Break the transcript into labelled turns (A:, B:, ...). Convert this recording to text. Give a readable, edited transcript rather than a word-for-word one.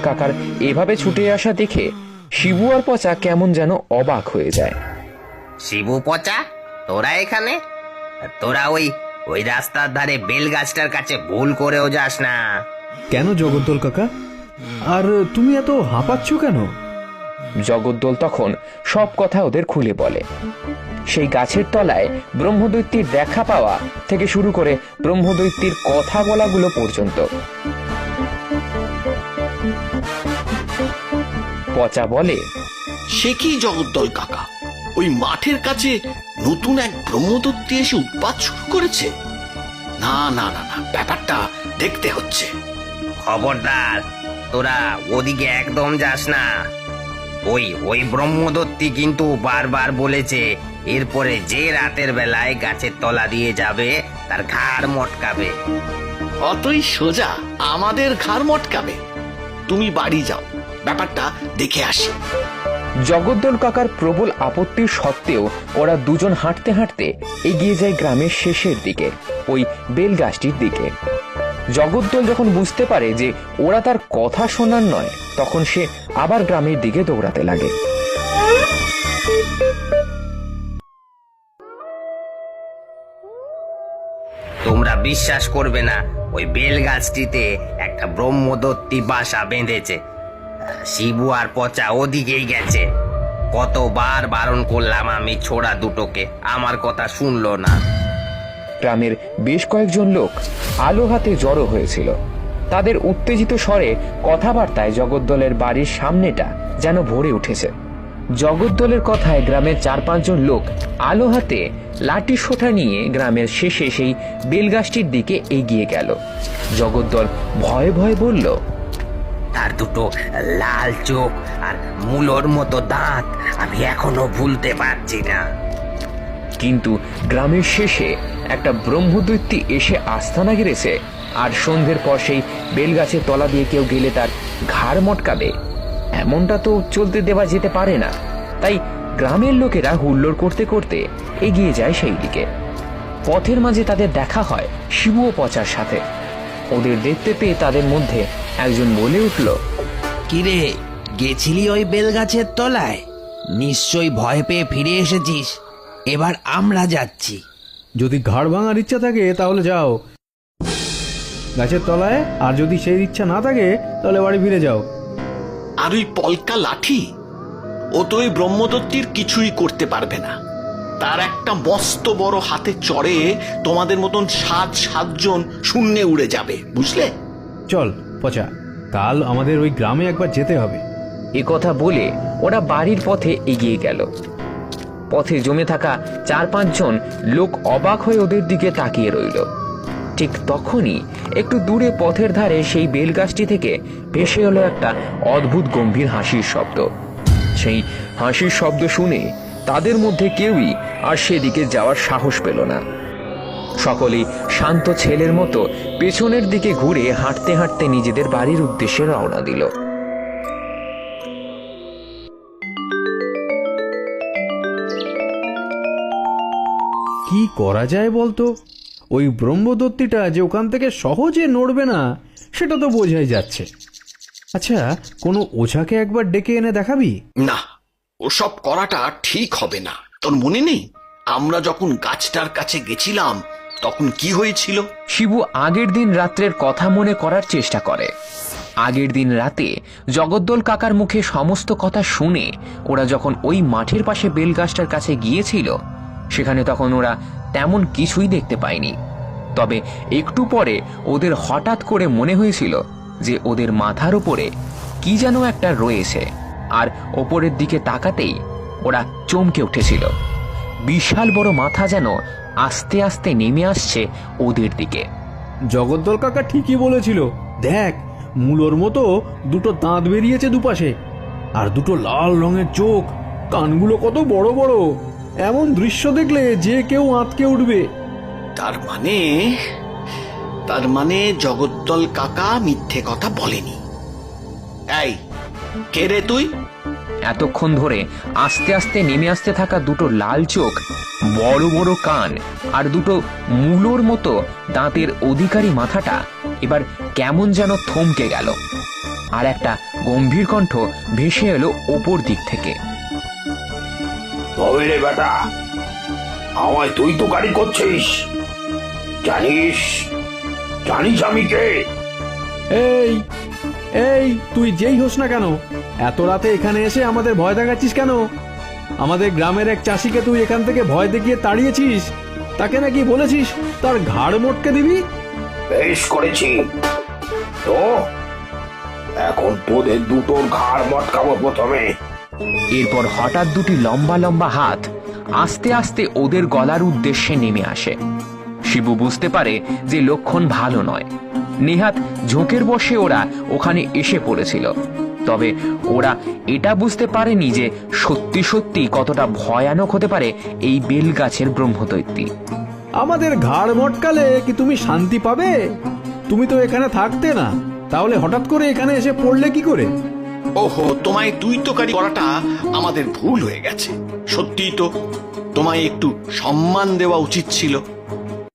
A: কাকার এভাবে ছুটে আসা দেখে শিবু আর পচা কেমন যেন অবাক হয়ে যায়।
B: শিবু, পচা, তোরা এখানে? তোরা ওই ওই রাস্তার ধারে বেল গাছটার কাছে ভুল করেও যাস না।
C: কেন জগদ্দল কাকা? আর তুমি এত হাঁপাচ্ছ কেন?
A: জগদ্দল তখন সব কথা ওদের খুলে বলে। সেই গাছের তলায় ব্রহ্মদৈত্যীর দেখা পাওয়া থেকে শুরু করে ব্রহ্মদৈত্যীর কথা বলাগুলো পর্যন্ত। পচা বলে,
D: সে কি জগদ্দল কাকা, ওই মাঠের কাছে নতুন এক ব্রহ্মদৈত্যী এসে উৎপাত শুরু করেছে? না না না না, ব্যাপারটা দেখতে হচ্ছে।
B: খবরদার, তোরা ওদিকে একদম যাস না। ওই ওই ব্রহ্মদত্তী কিন্তু বারবার বলেছে এরপরে যে রাতের বেলায় গাছের তলা দিয়ে যাবে তার ঘাড় মটকাবে।
D: অতই সোজা আমাদের ঘাড় মটকাবে? তুমি বাড়ি যাও, ব্যাপারটা দেখে আসি।
A: জগদ্দল কাকার প্রবল আপত্তির সত্ত্বেও ওরা দুজন হাঁটতে হাঁটতে এগিয়ে যায় গ্রামের শেষের দিকে, ওই বেল গাছটির দিকে। জগদ্দল যখন বুঝতে পারে যে ওরা তার কথা শোনার নয়, তখন সে আবার গ্রামের দিকে দৌড়াতে লাগে।
B: তোমরা বিশ্বাস করবে না, ওই বেল গাছটিতে একটা ব্রহ্মদত্তী বাসা বেঁধেছে। শিবু আর পচা ওদিকেই গেছে। কতবার বারণ করলাম আমি ছোড়া দুটোকে, আমার কথা শুনলো না।
A: গ্রামের বেশ কয়েকজন লোক আলো হাতে জড়ো হয়েছিল। তাদের উত্তেজিত স্বরে কথাবার্তায় জগদ্দলের বাড়ির সামনেটা যেন ভরে উঠেছে। জগদ্দলের কথায় গ্রামের 4-5 জন লোক আলো হাতে লাঠি সোঁটা নিয়ে গ্রামের শেষে সেই বেলগাছটির দিকে এগিয়ে গেল। জগদ্দল ভয়ে ভয়ে বলল,
B: তার দুটো লাল চোখ আর মূলোর মতো দাঁত আমি এখনো ভুলতে পারছি না।
A: কিন্তু গ্রামের শেষে একটা ব্রহ্মদৈত্যী এসে আস্তানা গেড়েছে, আর সন্ধ্যের পর সেই বেলগাছের তলা দিয়ে কেউ গেলে তার ঘাড় মটকাবে, এমনটা তো চলতে দেওয়া যেতে পারে না। তাই গ্রামের লোকেরা হুল্লোড় করতে করতে এগিয়ে যায় সেই দিকে। পথের মাঝে তাদের দেখা হয় শিবু ও পচার সাথে। ওদের দেখতে পেয়ে তাদের মধ্যে একজন বলে উঠল,
E: কিরে, গেছিলি ওই বেলগাছের তলায়? নিশ্চয়ই ভয় পেয়ে ফিরে এসেছিস। এবার আমরা যাচ্ছি।
C: যদি ঘাড় ভাঙার ইচ্ছা থাকে তাহলে যাও গাছের তলায়, আর যদি সেই ইচ্ছা না থাকে তাহলে বাড়ি ফিরে যাও।
D: আর ওই পলকা লাঠি, ও তো ওই ব্রহ্মদত্তীর কিছুই করতে পারবে না। তার একটা মস্ত বড় হাতে চড়ে তোমাদের মতন 7-7 শূন্যে উড়ে যাবে, বুঝলে?
C: চল পচা, কাল আমাদের ওই গ্রামে একবার যেতে হবে।
A: এ কথা বলে ওরা বাড়ির পথে এগিয়ে গেল। পথে জমে থাকা 4-5 জন লোক অবাক হয়ে ওদের দিকে তাকিয়ে রইল। ঠিক তখনই একটু দূরে পথের ধারে সেই বেলগাছটি থেকে ভেসে এলো একটা অদ্ভুত গম্ভীর হাসির শব্দ। সেই হাসির শব্দ শুনে তাদের মধ্যে কেউই আর সেদিকে যাওয়ার সাহস পেল না। সকলেই শান্ত ছেলের মতো পেছনের দিকে ঘুরে হাঁটতে হাঁটতে নিজেদের বাড়ির উদ্দেশ্যে রওনা দিল।
C: কি করা যায় বলতো? ওই ব্রহ্মদত্তীটা যে ওখান থেকে সহজে নড়বে না সেটা তো বোঝাই যাচ্ছে। আচ্ছা, কোনো ওঝাকে একবার ডেকে এনে দেখাবি?
D: না, ওসব করাটা ঠিক হবে না। তোর মনে নেই আমরা যখন গাছটার কাছে গেছিলাম তখন কি হয়েছিল?
A: শিবু আগের দিন রাত্রের কথা মনে করার চেষ্টা করে। আগের দিন রাতে জগদ্দল কাকার মুখে সমস্ত কথা শুনে ওরা যখন ওই মাঠের পাশে বেলগাছটার কাছে গিয়েছিল, সেখানে তখন ওরা তেমন কিছুই দেখতে পায়নি। তবে একটু পরে ওদের হঠাৎ করে মনে হয়েছিল যে ওদের মাথার উপরে কি যেন একটা রয়েছে, আর ওপরের দিকে তাকাতেই ওরা চমকে উঠেছিল। বিশাল বড় মাথা যেন আস্তে আস্তে নেমে আসছে ওদের দিকে।
C: জগদ্দল কাকা ঠিকই বলেছিল, দেখ, মূলোর মতো দুটো দাঁত বেরিয়েছে দুপাশে, আর দুটো লাল রঙের চোখ, কানগুলো কত বড় বড়। এমন দৃশ্য দেখলে যে কেউ আঁতকে উঠবে।
D: তার মানে জগদ্দল কাকা মিথ্যে কথা বলেনি। এই, কে রে তুই?
A: এতক্ষণ ধরে আস্তে আস্তে নেমে আসতে থাকা দুটো লাল চোখ, বড় বড় কান আর দুটো মূলোর মতো দাঁতের অধিকারী মাথাটা এবার কেমন যেন থমকে গেল। আর একটা গম্ভীর কণ্ঠ ভেসে এলো ওপর দিক থেকে।
F: তবে রে বেটা, আমায় তুই তো গাড়ি করছিস? জানিস জানিস আমি কে?
C: এই এই তুই যেই হোস না কেন, এত রাতে এখানে এসে আমাদের ভয় দেখাচ্ছিস কেন? আমাদের গ্রামের এক চাষিকে তুই এখান থেকে ভয় দেখিয়ে তাড়িয়েছিস, তাকে নাকি বলেছিস তার ঘাড় মোটকে দিবি।
F: বেশ করেছি তো, এখন তোদের দুটোর ঘাড় মটকাবো প্রথমে।
A: এরপর হঠাৎ দুটি লম্বা লম্বা হাত আস্তে আস্তে ওদের গলার উদ্দেশ্যে নেমে আসে। শিবু বুঝতে পারে যে লক্ষণ ভালো নয়। নেহাত ঝোঁকের বশে ওরা ওখানে এসে পড়েছিল, তবে ওরা এটা বুঝতে পারেনি যে সত্যি সত্যি কতটা ভয়ানক হতে পারে এই বেলগাছের ব্রহ্মদৈত্যী।
C: আমাদের ঘাড় মটকালে কি তুমি শান্তি পাবে? তুমি তো এখানে থাকতে না, তাহলে হঠাৎ করে এখানে এসে পড়লে কি করে?
D: ওহো, তোমায় দুই তোকারি করাটা আমাদের ভুল হয়ে গেছে। সত্যিই তো, তোমায় একটু সম্মান দেওয়া উচিত ছিল।